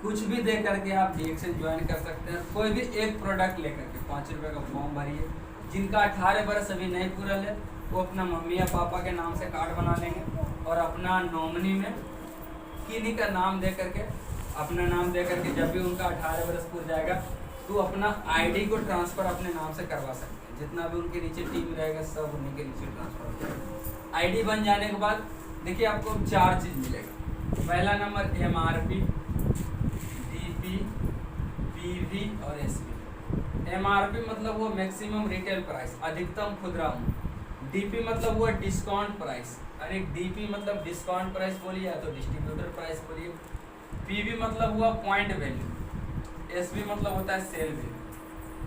कुछ भी दे करके आप DXN ज्वाइन कर सकते हैं। कोई भी एक प्रोडक्ट लेकर के 5 रुपये का फॉर्म भरिए। जिनका 18 बरस अभी नहीं पूरा है वो अपना मम्मी या पापा के नाम से कार्ड बना लेंगे और अपना नॉमिनी में किन्हीं का नाम दे करके, अपना नाम दे करके जब भी उनका 18 बरस पूरा जाएगा तो अपना ID को ट्रांसफ़र अपने नाम से करवा सकते हैं। जितना भी उनके नीचे टीम रहेगा सब उन्हीं के नीचे ट्रांसफ़र हो जाएगा। ID बन जाने के बाद देखिए आपको 4 चीज़ मिलेगा। पहला नंबर MRP, DP, PV और SP। MRP मतलब वो मैक्सिमम रिटेल प्राइस, अधिकतम खुदरा मूल्य। DP मतलब वो डिस्काउंट प्राइस, अरे DP मतलब डिस्काउंट प्राइस बोलिए या तो डिस्ट्रीब्यूटर प्राइस बोलिए। PV मतलब हुआ पॉइंट वैल्यू। SP मतलब होता है सेल वैल्यू।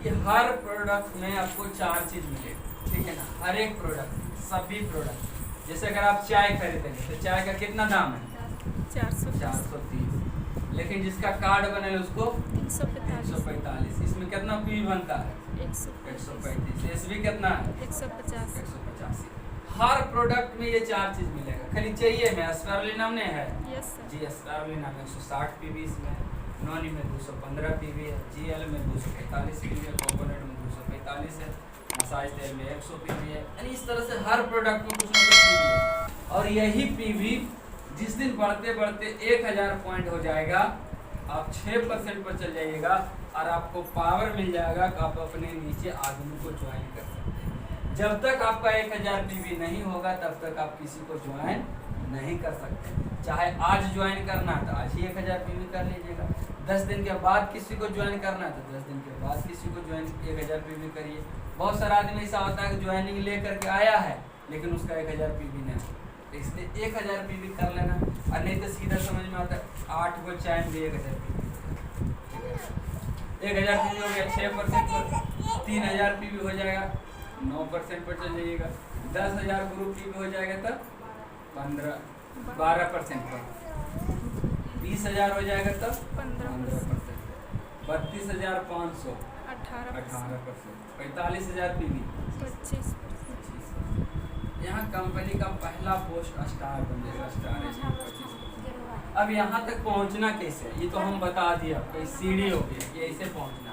ये हर प्रोडक्ट में आपको 4 चीज़ मिलेगी, ठीक है ना। हर एक प्रोडक्ट, सभी प्रोडक्ट। जैसे अगर आप चाय खरीदेंगे तो चाय का कितना दाम है? 430। लेकिन जिसका कार्ड बने उसको 145। इसमें कितना PV बनता है? 135। SP कितना है? 185। हर प्रोडक्ट में ये 4 चीज़ मिलेगा। खाली चाहिए में स्पारुलिना में है जी, स्पारुलिना में 160 PV इसमें, नॉनी में 215 PV है, GL में 245 PV है, कोकोनट में 245 है, मसाज तेल में 100 PV है। यानी इस तरह से हर प्रोडक्ट में कुछ ना कुछ PV है। और यही PV जिस दिन बढ़ते बढ़ते 1000 पॉइंट हो जाएगा, आप 6% पर चल जाइएगा और आपको पावर मिल जाएगा कि आप अपने नीचे आदमी को ज्वाइन कर सकते हैं। जब तक आपका 1000 PV नहीं होगा तब तक आप किसी को ज्वाइन नहीं कर सकते। चाहे आज ज्वाइन करना है तो आज ही 1000 PV कर लीजिएगा। 10 दिन के बाद किसी को ज्वाइन करना है तो 10 दिन के बाद किसी को ज्वाइन 1000 PV करिए। बहुत सारा आदमी ऐसा होता है कि ज्वाइनिंग ले करके आया है लेकिन उसका 1000 PV नहीं है, इसलिए 1000 PV कर लेना। और नहीं तो सीधा समझ में आता है 8 को चाय में 1000 PV, 1000 PV हो गया 6% पर 3000 PV हो जाएगा, 9% पर चल जाइएगा। 10,000 ग्रुप PV हो जाएगा तब 12% पर, 20,000 हो जाएगा तब 15%, 32,500 18%, 45,000 PV 25। यहाँ कंपनी का पहला पोस्ट स्टार बन जाएगा, स्टार 25। अब यहाँ तक पहुँचना कैसे, ये तो हम बता दिए आपको, सीढ़ी हो गई, ये ऐसे पहुँचना।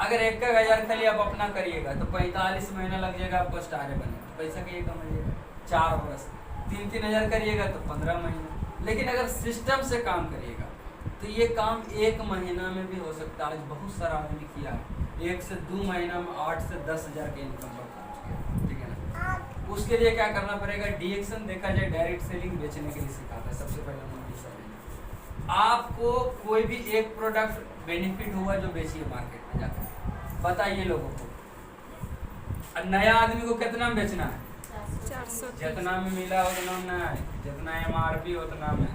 अगर 1,000 खाली आप अपना करिएगा तो 45 महीना लग जाएगा आपको स्टार बने, पैसा के कमाइएगा 4 वर्ष। 3-3 करिएगा तो 15 महीना। लेकिन अगर सिस्टम से काम करिएगा तो ये काम 1 महीना में भी हो सकता है। आज बहुत सारा आदमी किया है, 1 से 2 महीना में 8 से 10,000 के इनकम पर पहुँच गया, ठीक है ना। उसके लिए क्या करना पड़ेगा? DXN देखा जाए डायरेक्ट सेलिंग बेचने के लिए सिखाता है। सबसे पहले आपको कोई भी एक प्रोडक्ट बेनिफिट हुआ जो बेचिए मार्केट में जाकर, बताइए लोगों को। और नया आदमी को कितना में बेचना है? 400। जितना में मिला उतना में है, जितना MRP उतना में।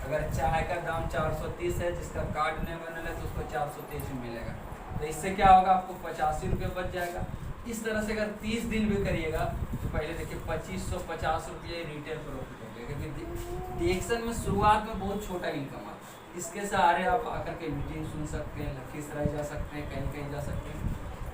अगर चाय का दाम 430 है, जिसका कार्ड नहीं बना है तो उसको 423 में मिलेगा। तो इससे क्या होगा? आपको 85 रुपये बच जाएगा। इस तरह से अगर 30 दिन भी करिएगा तो पहले देखिए 2550 रुपये रिटेल प्रॉफिट हो गया, क्योंकि DXN में शुरुआत में बहुत छोटा इनकम आता है। इसके सहारे आप आकर के मीटिंग सुन सकते हैं, लखीसराय जा सकते हैं, कहीं कहीं जा सकते हैं।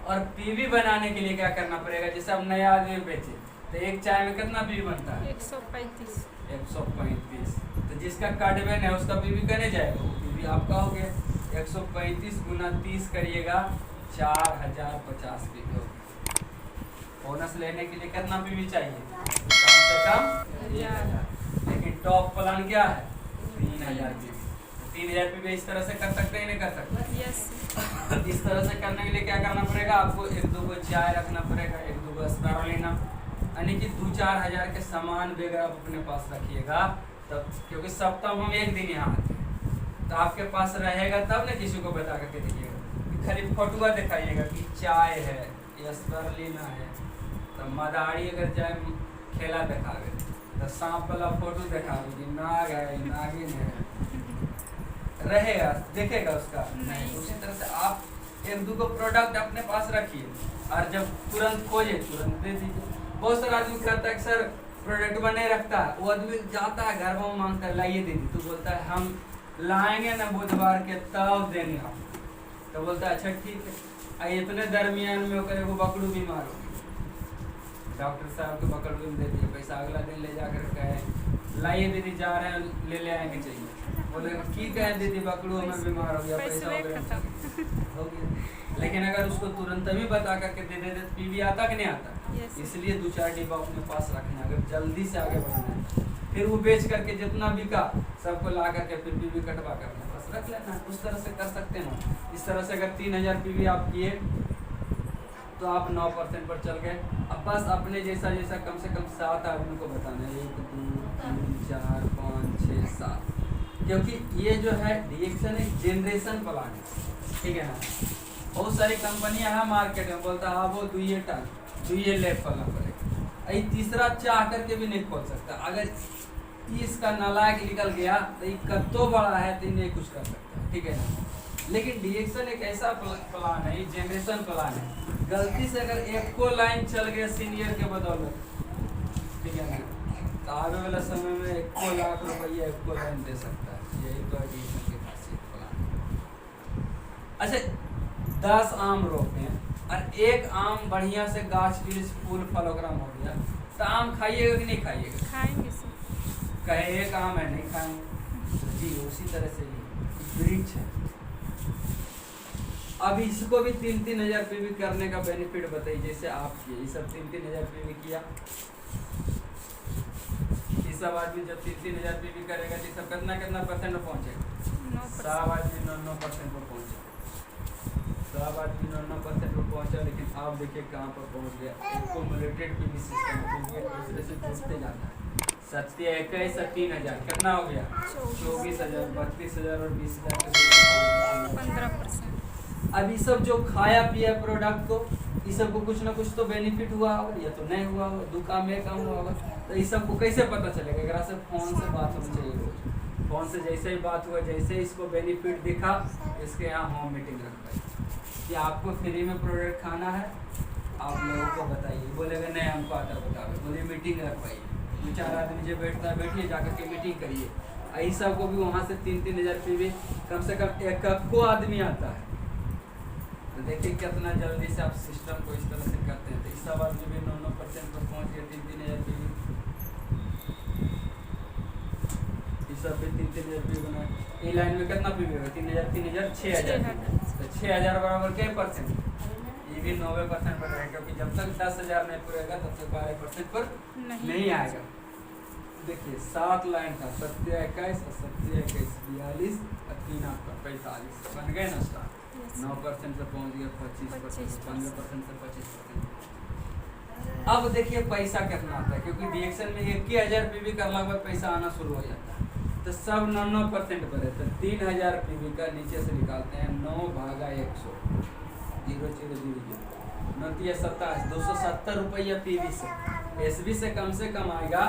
और PV बनाने के लिए क्या करना पड़ेगा? जैसे अब नया आदमी बेचे तो एक चाय में कितना PV बनता है? 135। 135। तो जिसका कार्ड बन है उसका PV करने जाएगा, वो PV आपका हो गया। 135 गुना 30 करिएगा 4050 PV हो गया। बोनस लेने के लिए कितना PV चाहिए? कम से कम 1000। लेकिन टॉप प्लान क्या है? 3000 PV। 3000 PV इस तरह से कर सकते हैं, नहीं कर सकते? यस। इस तरह से करने के लिए क्या करना पड़ेगा? आपको 1-2 को चाय रखना पड़ेगा, 1-2 को स्पारो लेना, यानी कि 2-4 हज़ार के सामान वगैरह आप अपने पास रखिएगा तब, क्योंकि सप्ताह में हम 1 दिन यहाँ आते हैं तो आपके पास रहेगा तब ना किसी को बता करके देखिएगा। खाली फोटुआ दिखाइएगा कि चाय है या स्पारुलिना है, तो मदारी अगर जाए खेला दिखावे तो सांप वाला फोटो दिखावे कि नाग है, नागिन है, रहेगा देखेगा उसका नहीं। उसी तरह से आप 1-2 को प्रोडक्ट अपने पास रखिए और जब तुरंत खोजे तुरंत दे दीजिए। बहुत सारा आदमी कहता है कि सर प्रोडक्ट में नहीं रखता है, वो आदमी जाता है घर में मांगता है लाइए दीदी, तो बोलता है हम लाएंगे ना बुधवार के तब देंगे हम, तो बोलता है अच्छा ठीक है। इतने दरमियान में होकर वो बकरू बीमार हो गई, डॉक्टर साहब के बकरू में दे दिए पैसा, अगला दिन ले जाकर कहे लाइए दीदी जा रहे हैं ले आएंगे चाहिए, बोले की कह दीदी बकरू में बीमार हो गया, पैसा हो गया। लेकिन अगर उसको तुरंत भी बता करके दे देते तो पीवी आता कि नहीं आता। इसलिए 2-4 डिब्बा अपने पास रखना अगर जल्दी से आगे बढ़ना है। फिर वो बेच करके जितना बिका सबको ला करके फिर पीवी कटवा करना, बस रख लेना। उस तरह से कर सकते हैं। इस तरह से अगर 3000 पीवी आप किए तो आप 9% पर चल गए। अब बस अपने जैसा जैसा कम से कम 7 आदमी को बताना है, 1 2 3 4 5 6 7, क्योंकि ये जो है डिएक्शन एक जनरेशन प्लान है, ठीक है ना। बहुत सारी कंपनियां हैं मार्केट में, बोलता है वो 2 टन 2 लेट खोलना पड़ेगा। ये तीसरा चाह करके भी नहीं खोल सकता। अगर इसका नालायक निकल गया तो ये कत्तो बड़ा है तो नहीं कुछ कर सकता, ठीक है ना। लेकिन डिएक्शन एक ऐसा प्लान है, जनरेशन प्लान है। गलती से अगर एक को लाइन चल गया सीनियर के बदौलत, ठीक है ना, तो आने वाला समय में 1 लाख रुपया 1 लाइन दे सकता है। यही तो है डिएक्शन की खासियत प्लान। अच्छा 10 आम रोपे हैं और एक आम बढ़िया से गाछ वृक्ष फूल फलोग्राम हो गया तो आम खाइएगा कि नहीं खाइएगा? खाएंगे। कहे एक आम है नहीं खाएंगे जी। उसी तरह से ये वृक्ष है। अब इसको भी 3-3 हजार पीवी करने का बेनिफिट बताइए। जैसे आप किए ये सब 3-3 हजार पीवी किया, ये सब आदमी जब 3-3 हजार पीवी करेगा तो सब कितना परसेंट पर पहुंचेगा? 9%। आदमी 9% पर पहुंचे, सब आदमी 9% पर पहुंचा। लेकिन आप देखिए कहाँ पर पहुंच गया। एक्यूमुलेटेड पीवी सिस्टम दूसरे से जुड़ते जाता है। 27 और 3000 कितना हो गया? 24,000, 32,000 और 20,000 15%। अब ये सब जो खाया पिया प्रोडक्ट को ये सब को कुछ ना कुछ तो बेनिफिट हुआ होगा या तो नहीं हुआ होगा, 2 काम में काम हुआ होगा। तो ये सब को कैसे पता चलेगा? अगर से फोन से बात होनी चाहिए रोज। फोन से जैसे ही बात हुआ, जैसे ही इसको बेनिफिट दिखा, इसके यहाँ होम मीटिंग रखवाई कि आपको फ्री में प्रोडक्ट खाना है, आप लोगों को बताइए। बोलेगा नहीं हमको आता बताओ, बोले मीटिंग रखवाइए। 2-4 आदमी जो बैठता है बैठिए जाकर के मीटिंग करिए। ऐसा सब को भी वहाँ से 3-3 हजार पीवी कम से कम एक को आदमी आता है। तो देखिए कितना जल्दी से आप सिस्टम को इस तरह से करते हैं। तो इस सब आदमी भी 9% पर पहुँच गए 3-3 हजार पीवी। इस सब भी 3-3 हजार पीवी बनाए। ये लाइन में कितना पीवी होगा? 3,000 3,000 6,000। तो 6,000 बराबर क्या परसेंट? ये भी 90% पर रहेगा, क्योंकि जब तक 10,000 नहीं पूरेगा तब तक 12% पर नहीं आएगा। देखिए 7 लाइन था, 27-21 और 27-21 42 और 3 आपका 45 बन गए ना स्टार। 9% से पहुंच गया 25%, 15% से 25%। अब देखिए पैसा कितना आता है, क्योंकि डिएक्शन में 21,000 पीवी करने के बाद पैसा आना शुरू हो जाता है। तो सब 9% पर है। तो 3,000 पीवी का नीचे से निकालते हैं 9/100 0.000 270 रुपया पीवी से। एसबी से कम आएगा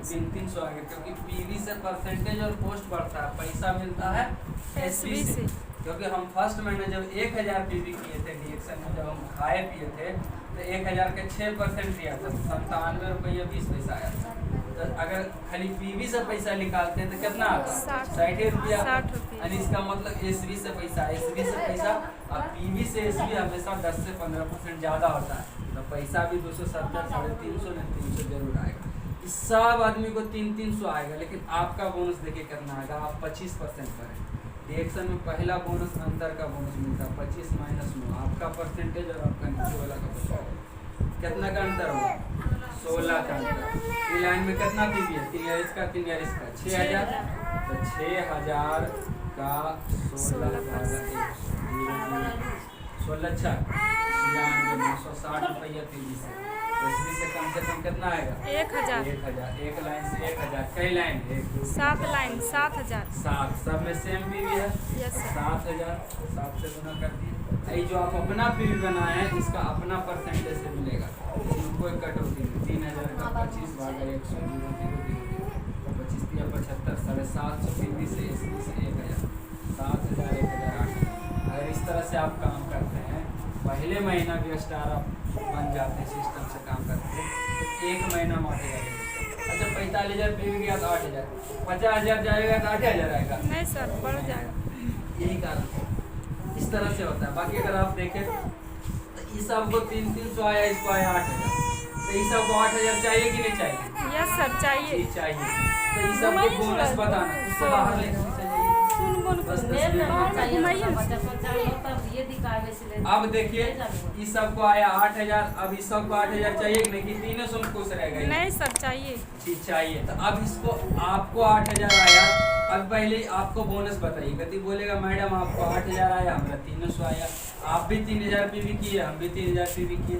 300 आएगा, क्योंकि पीवी से परसेंटेज और पोस्ट बढ़ता है, पैसा मिलता है एसबी से। क्योंकि हम फर्स्ट महीने जब 1,000 पीवी किए थे डिएक्शन में, जब हम खाए पिए थे तो 1,000 के 6% दिया था, 97 रुपया 20 पैसा आया था। तो अगर खाली पीवी से पैसा निकालते हैं तो कितना आता है? 60 रुपया। यानी इसका मतलब एसबी से पैसा और पीवी से एसबी हमेशा 10 से 15% ज़्यादा होता है। तो पैसा भी 270, 350 नहीं 300 जरूर आएगा। इस सब आदमी को 300 आएगा। लेकिन आपका बोनस देखिए कितना आएगा, आप 25% पर है। डिएक्शन में पहला बोनस अंतर का बोनस मिलता है 25 माइनस 9, आपका परसेंटेज और आपका नीचे वाला का परसेंटेज। कितना का अंतर होगा? 16 का अंतर। ये लाइन में कितना पीवी है? 3,000 का 3,000 का 6,000। तो 6,000 का 16/100 16 960 रुपया पीवी से। एसबी से कम कितना आएगा? 1,000। एक लाइन से 1,000। कई लाइन? 1 2 7 लाइन 7,000। 7 सब में सेम पीवी है। 7,000 7 से गुना कर दिए। ये जो आप अपना पीवी बनाए हैं इसका अपना परसेंटेज से मिलेगा, इसमें कोई कटौती नहीं। 3,000 का 25/100 25 या 75 750 पीवी से एसबी से 1,000 7,000 1,000 8,000। अगर इस तरह से आप काम करते हैं, पहले महीना भी स्टार आप बन जाते हैं, सिस्टम से काम करते हैं, तो 1 महीना में 8,000। अच्छा 45,000 पीवी गया तो 8,000, 50,000 जाएगा तो 8,000 आएगा? नहीं सर, बढ़ जाएगा। यही कारण इस तरह से होता है। बाकी अगर आप देखें तो इस सब को 300 आया, इसको आया 8,000। तो इस सब को 8,000 चाहिए कि नहीं चाहिए? यस सर चाहिए। चाहिए। तो इस सब को बोनस बताना, उससे बाहर लेकर चलिए। कौन बस कौन तस्वीर बाहर में घुमाइए ना। अब देखिए इस सबको आया 8,000। अब इस सबको 8,000 चाहिए कि नहीं, कि तीनों सौ में खुश रहेगा ये? नहीं सर चाहिए। चीज चाहिए। तो अब इसको आपको 8,000 आया। अब पहले आपको बोनस बताइए, कति बोलेगा मैडम आपको 8,000 आया, हमारा 300 आया। आप भी 3,000 पीवी किए, हम भी 3,000 पीवी किए।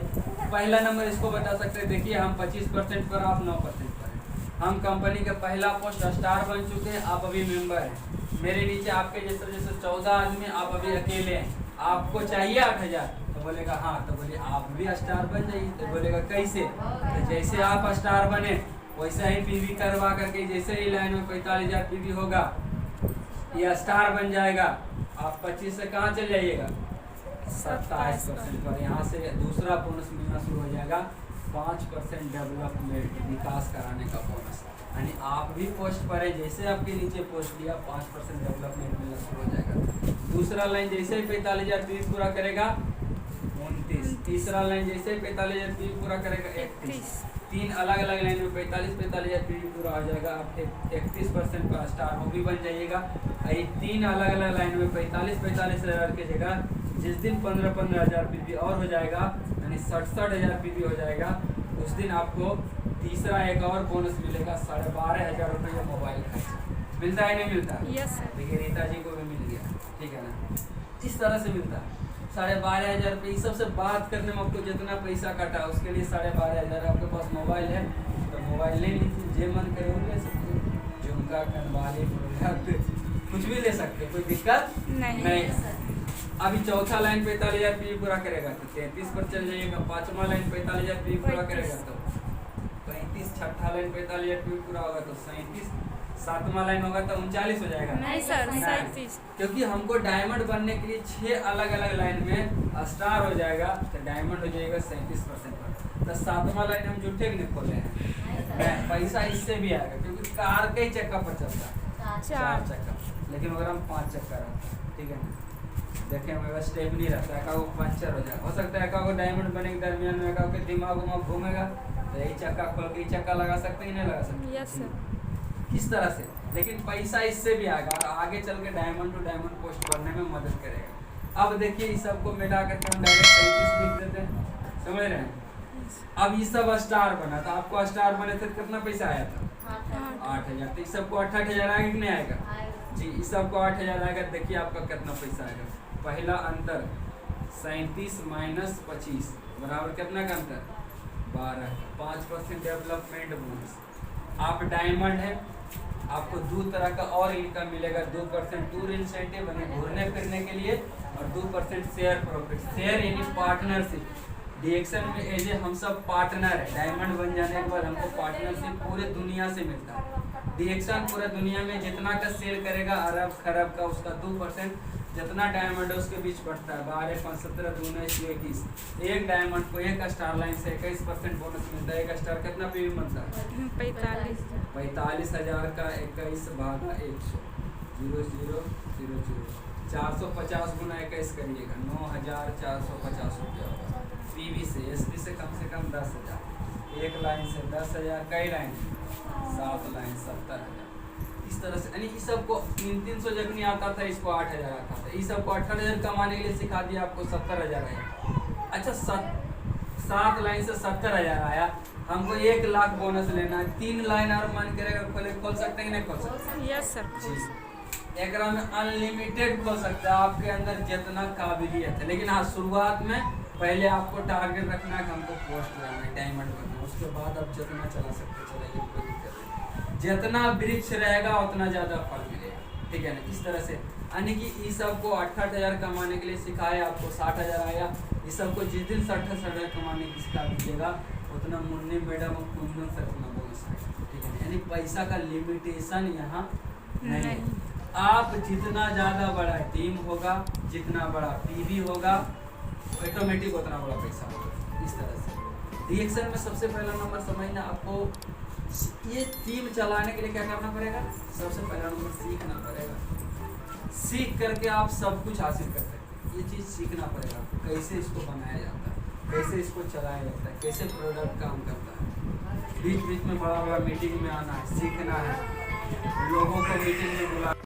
पहला नंबर इसको बता सकते हैं। देखिए हम 25% पर, आप 9% पर हैं। हम कंपनी का पहला पोस्ट स्टार बन चुके हैं, आप अभी मेंबर हैं। मेरे नीचे आपके जैसे जैसे 14 आदमी, आप अभी अकेले हैं। आपको चाहिए 8,000, तो बोलेगा हाँ, तो बोलिए आप भी स्टार बन जाइए। तो बोलेगा कैसे? तो जैसे आप स्टार बने वैसा ही पीवी करवा करके, जैसे ही लाइन में 45,000 पीवी होगा ये स्टार बन जाएगा। आप 25 से कहाँ चल जाइएगा? 27% पर। यहाँ से दूसरा बोनस मिलना शुरू हो जाएगा, 5% डेवलपमेंट, विकास कराने का बोनस। यानी आप भी पोस्ट पर है, जैसे आपके नीचे पोस्ट लिया 5% डेवलपमेंट मिलना शुरू हो जाएगा। दूसरा लाइन जैसे ही 45,000 पीवी पूरा करेगा 29। तीसरा लाइन जैसे ही 45,000 पीवी पूरा करेगा 31। तीन अलग अलग लाइन में 45,000 पीवी पूरा हो जाएगा। आप 31% का स्टार वो भी बन जाइएगा। ये तीन अलग अलग लाइन में 45,000 की जगह जिस दिन 15,000 पीवी और हो जाएगा, यानी 67,000 पीवी हो जाएगा, उस दिन आपको तीसरा एक और बोनस मिलेगा, 12,500 रुपये मोबाइल खर्च। मिलता है नहीं मिलता? Yes sir. देखिए रीता जी को भी मिल गया, ठीक है ना? इस तरह से मिलता है 12,500 रुपये। इस सबसे बात करने में आपको जितना पैसा कटा उसके लिए 12,500। आपके पास मोबाइल है तो मोबाइल ले लीजिए, जो मन करे वो ले सकते हैं। झुमका, कनवाली, प्रोडक्ट कुछ भी ले सकते हैं, कोई दिक्कत नहीं। अभी चौथा लाइन 45,000 पीवी पूरा करेगा तो 33 पर चल जाइएगा। पांचवा लाइन 45,000 पीवी पूरा करेगा तो 35। छठा लाइन 45,000 पीवी पूरा होगा तो 37। सातवां लाइन होगा तो 39 हो जाएगा। नहीं सर 37। क्योंकि हमको डायमंड बनने के लिए 6 अलग अलग लाइन में स्टार हो जाएगा, तो डायमंड हो जाएगा 37% पर। तो सातवां लाइन हम झूठे नहीं खोले हैं, पैसा इससे भी आएगा, क्योंकि कार कई चक्का पर चलता है, 4 चक्का। लेकिन अगर हम 5 चक्का रहता है, ठीक है ना? देखें मेरा स्टेप नहीं रहता है, वो पंचर हो जाएगा। हो सकता है को डायमंड बने के दरमियान में के दिमाग घूमेगा, तो यही चक्का खोल के चक्का लगा सकते हैं, नहीं लगा सकते? Yes sir. किस तरह से? लेकिन पैसा इससे भी आएगा और आगे चल के डायमंड टू डायमंड पोस्ट करने में मदद करेगा। अब देखिए इस सबको मिला करके हम डायरेक्ट 37 लिख देते हैं, समझ रहे हैं? अब ये सब स्टार बना था, आपको स्टार बने थे कितना पैसा आया था? 8,000। तो इस सबको 8,000 आएगा कि नहीं आएगा जी? इस सबको 8,000 आएगा। देखिए आपका कितना पैसा आएगा। पहला अंतर 37 माइनस 25 बराबर कितना का अंतर? 12। 5% डेवलपमेंट बोनस। आप डायमंड है, आपको 2 तरह का और इनकम मिलेगा। 2% टूर इंसेंटिव यानी घूमने फिरने के लिए, और 2% शेयर प्रॉफिट। शेयर यानी पार्टनरशिप। डीएक्सन में एज हम सब पार्टनर है। डायमंड बन जाने के बाद हमको पार्टनरशिप पूरे दुनिया से मिलता है। डीएक्सन पूरे दुनिया में जितना का सेल करेगा अरब खरब का, उसका 2% जितना डायमंड है उसके बीच बढ़ता है। 12, 5, 17, 2, 19, 21। एक डायमंड को एक स्टार लाइन से 21% बोनस मिलता है। एक स्टार कितना पीवी बनता है? 45। 45,000 का 21 भागा 100, 0000 450 गुना 21 करिएगा, 9,450 रुपया होगा। पीवी से एसपी से कम 10,000। एक लाइन से 10,000, कई लाइन? 7 लाइन 70,000। इस तरह से, यानी इस सबको 300 जब नहीं आता था, इसको 8,000 आता था। इस सबको 18,000 कमाने के लिए सिखा दिया, आपको 70,000 आया। अच्छा 7 लाइन से 70,000 आया, हमको 1 लाख बोनस लेना है। 3 लाइन और मन करेगा खोल सकते हैं, नहीं खोल सकते? Yes sir. एक में अनलिमिटेड खोल सकते हैं, आपके अंदर जितना काबिलियत है। लेकिन हाँ, शुरुआत में पहले आपको टारगेट रखना है कि हमको पोस्ट लेना है, डायमंड बनना है। उसके बाद आप जितना चला सकते चलाइए, कोई दिक्कत नहीं। जितना वृक्ष रहेगा उतना ज़्यादा फल मिलेगा, ठीक है ना? इस तरह से, यानी कि इस सबको 8,000 कमाने के लिए सिखाया, आपको 60,000 आया। इस सबको जिस दिन 60,000 कमाने की सिखा दीजिएगा उतना मुन्नी मैडम और कुंदन सर उतना बोनस आएगा, ठीक है ना? यानी पैसा का लिमिटेशन यहाँ नहीं है। आप जितना ज़्यादा बड़ा टीम होगा, जितना बड़ा पीवी होगा, ऑटोमेटिक उतना बड़ा पैसा होगा। इस तरह से रिएक्शन में सबसे पहला नंबर समझना, आपको ये टीम चलाने के लिए क्या करना पड़ेगा? सबसे पहला नंबर सीखना पड़ेगा। सीख करके आप सब कुछ हासिल कर सकते हैं। ये चीज़ सीखना पड़ेगा आपको, कैसे इसको बनाया जाता है, कैसे इसको चलाया जाता है, कैसे प्रोडक्ट काम करता है। बीच बीच में बड़ा बड़ा मीटिंग में आना है, सीखना है, लोगों को मीटिंग में बुला